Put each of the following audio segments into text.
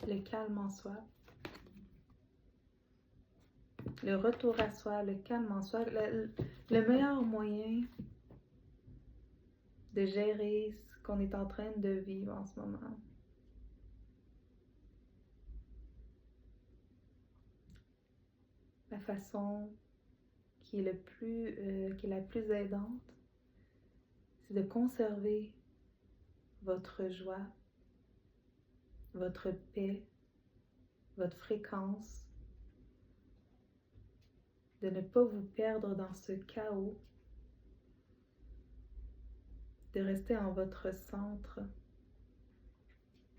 le calme en soi. Le retour à soi, le calme en soi, le meilleur moyen de gérer ce qu'on est en train de vivre en ce moment. La façon qui est la plus aidante, c'est de conserver votre joie, votre paix, votre fréquence, de ne pas vous perdre dans ce chaos, de rester en votre centre,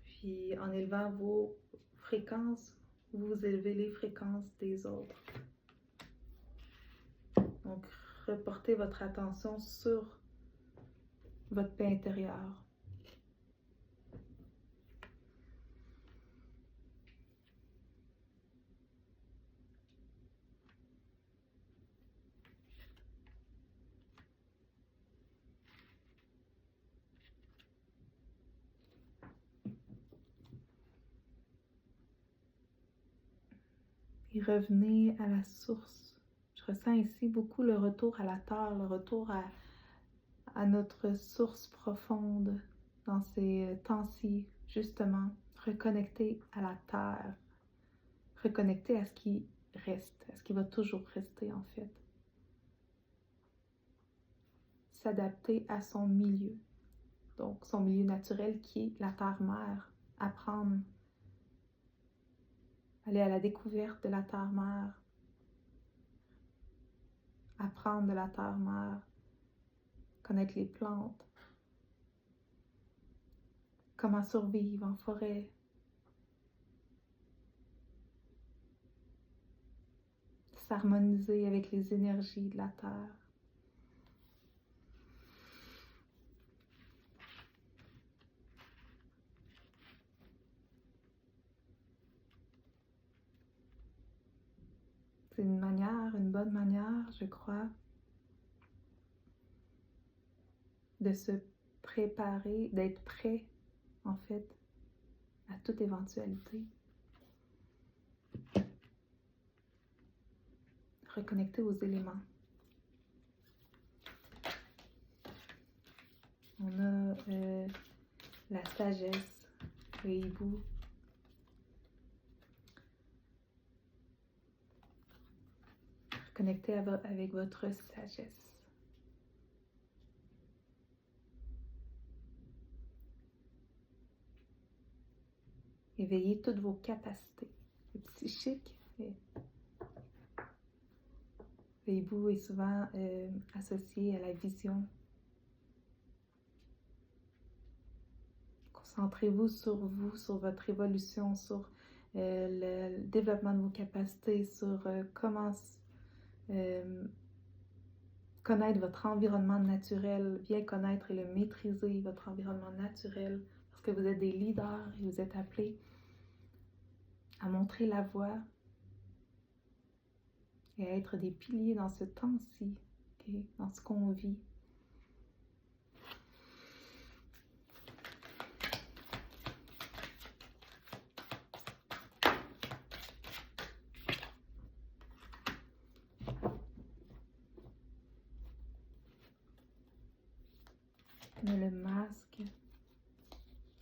puis en élevant vos fréquences, vous élevez les fréquences des autres. Donc, reportez votre attention sur votre paix intérieure. Et revenez à la source. Je ressens ici beaucoup le retour à la terre, le retour à notre source profonde dans ces temps-ci, justement, reconnecter à la terre, reconnecter à ce qui reste, à ce qui va toujours rester en fait. S'adapter à son milieu, donc son milieu naturel qui est la terre-mère, apprendre, aller à la découverte de la terre-mère, apprendre de la terre-mère, connaître les plantes, comment survivre en forêt, s'harmoniser avec les énergies de la terre. C'est une bonne manière, je crois, de se préparer, d'être prêt, en fait, à toute éventualité. Reconnecter aux éléments. On a la sagesse, le hibou. Reconnecter avec votre sagesse. Éveiller toutes vos capacités. Le psychique, le hibou est souvent associé à la vision. Concentrez-vous, sur votre évolution, sur le développement de vos capacités, sur comment connaître votre environnement naturel, bien connaître et le maîtriser, votre environnement naturel, parce que vous êtes des leaders et vous êtes appelés à montrer la voie et à être des piliers dans ce temps-ci, okay, dans ce qu'on vit. On a le masque,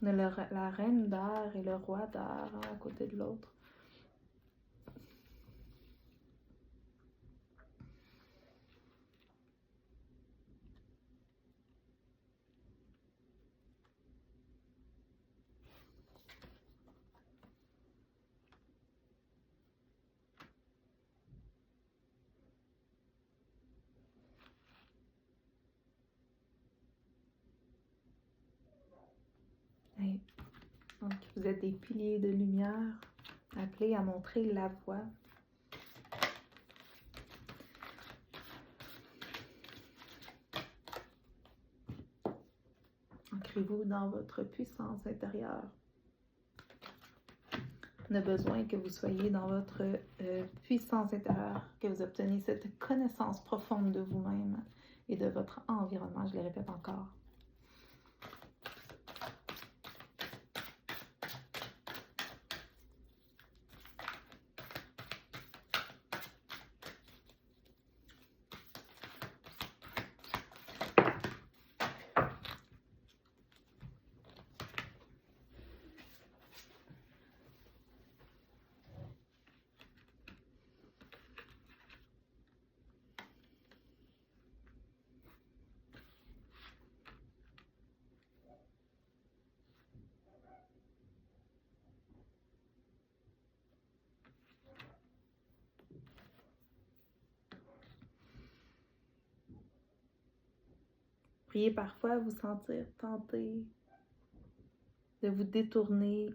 on a la reine d'art et le roi d'art à côté de l'autre. Et donc, vous êtes des piliers de lumière, appelés à montrer la voie. Ancrez-vous dans votre puissance intérieure. On a besoin que vous soyez dans votre puissance intérieure, que vous obteniez cette connaissance profonde de vous-même et de votre environnement. Je le répète encore. pourriez parfois vous sentir tenté de vous détourner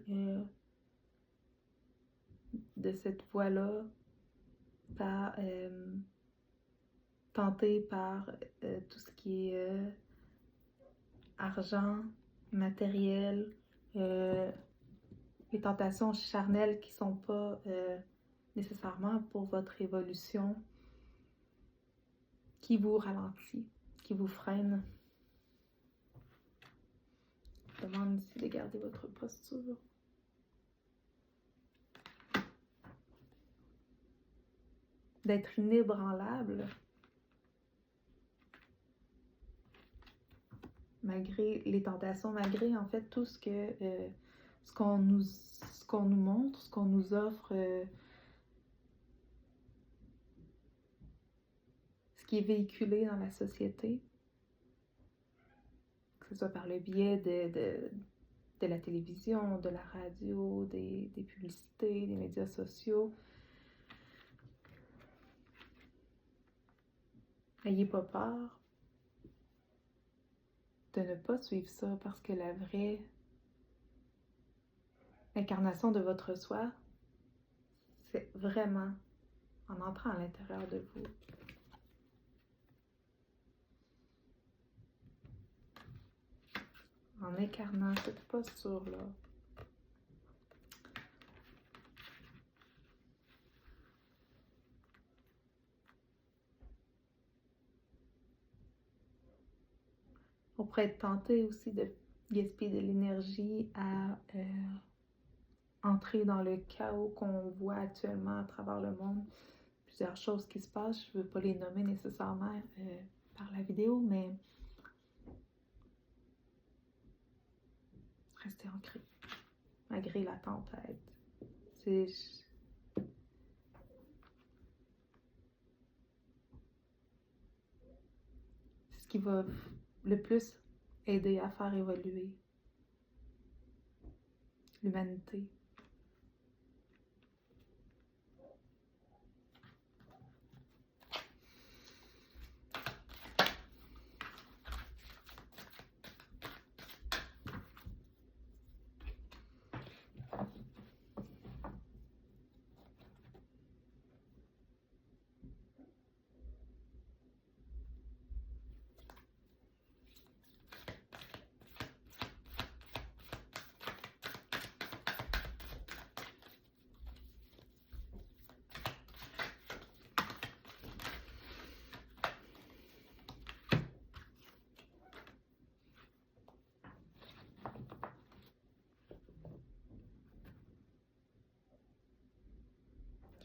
de cette voie-là, tenté par tout ce qui est argent, matériel, les tentations charnelles qui ne sont pas nécessairement pour votre évolution, qui vous ralentit, qui vous freine. Je vous demande ici de garder votre posture. D'être inébranlable malgré les tentations, malgré en fait tout ce qu'on nous montre, ce qu'on nous offre, ce qui est véhiculé dans la société, que ce soit par le biais de la télévision, de la radio, des publicités, des médias sociaux. N'ayez pas peur de ne pas suivre ça, parce que la vraie incarnation de votre soi, c'est vraiment en entrant à l'intérieur de vous. En incarnant cette posture-là. On pourrait être tenté aussi de gaspiller de l'énergie à entrer dans le chaos qu'on voit actuellement à travers le monde. Plusieurs choses qui se passent, je ne veux pas les nommer nécessairement par la vidéo, mais restez ancré, malgré la tempête. C'est ce qui va le plus aider à faire évoluer l'humanité.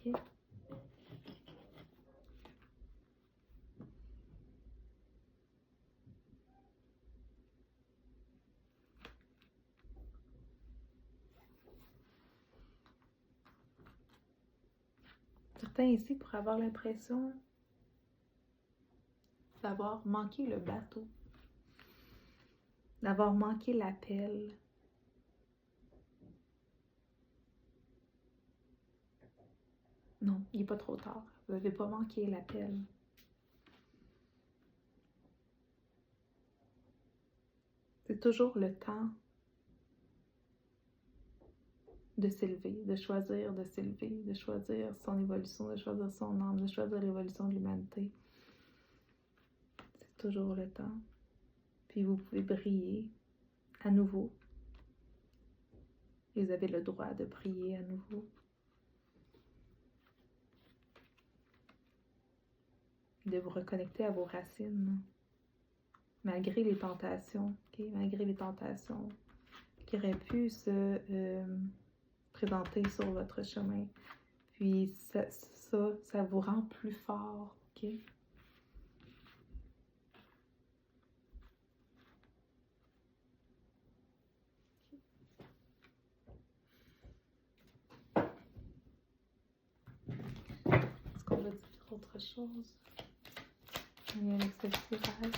Ok. Certains ici pourraient avoir l'impression d'avoir manqué le bateau, d'avoir manqué l'appel. Non, il n'est pas trop tard. Vous n'avez pas manqué l'appel. C'est toujours le temps de s'élever, de choisir de s'élever, de choisir son évolution, de choisir son âme, de choisir l'évolution de l'humanité. C'est toujours le temps. Puis vous pouvez briller à nouveau. Et vous avez le droit de briller à nouveau. De vous reconnecter à vos racines, malgré les tentations, okay? Malgré les tentations qui auraient pu se présenter sur votre chemin. Puis ça vous rend plus fort, ok? Est-ce qu'on va dire autre chose? On y avec ce tirage.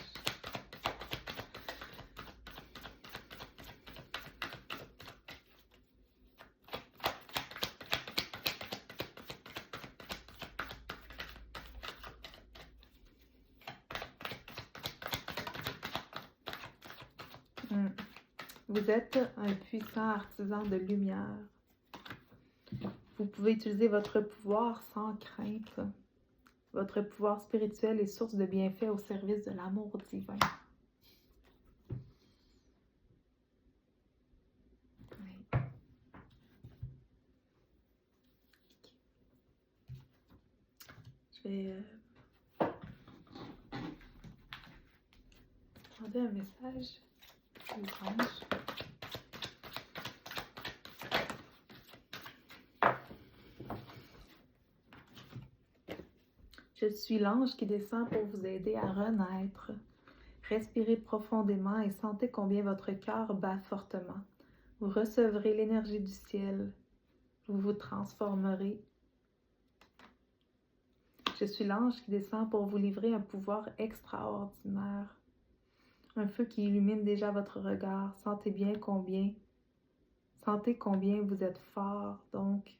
Vous êtes un puissant artisan de lumière. Vous pouvez utiliser votre pouvoir sans crainte. Votre pouvoir spirituel est source de bienfaits au service de l'amour divin. Oui. Je vais demander un message aux anges. Je suis l'ange qui descend pour vous aider à renaître. Respirez profondément et sentez combien votre cœur bat fortement. Vous recevrez l'énergie du ciel. Vous vous transformerez. Je suis l'ange qui descend pour vous livrer un pouvoir extraordinaire. Un feu qui illumine déjà votre regard. Sentez combien vous êtes fort. Donc,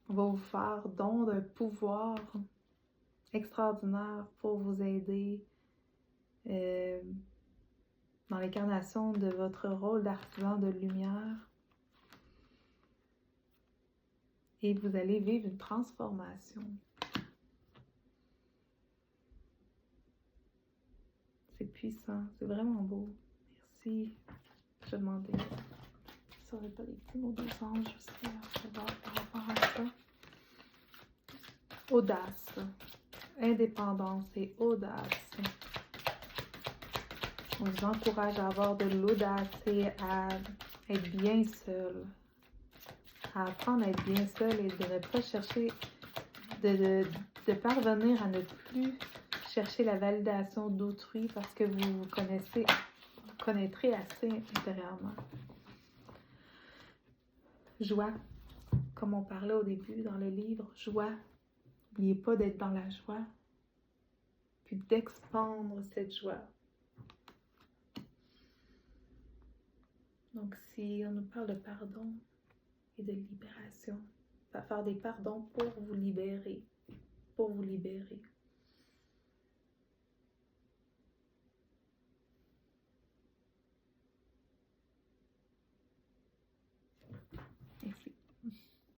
on va vous faire don d'un pouvoir extraordinaire pour vous aider dans l'incarnation de votre rôle d'artisan de lumière. Et vous allez vivre une transformation. C'est puissant, c'est vraiment beau. Merci. Je vais demander, ça aurait pas les petits mots des anges aussi à savoir par rapport à ça. Audace, indépendance et audace. On vous encourage à avoir de l'audace et à être bien seul. À apprendre à être bien seul et de ne pas chercher, de parvenir à ne plus chercher la validation d'autrui parce que vous connaîtrez assez intérieurement. Joie, comme on parlait au début dans le livre, joie. N'oubliez pas d'être dans la joie, puis d'expandre cette joie. Donc si on nous parle de pardon et de libération, on va faire des pardons pour vous libérer. Pour vous libérer.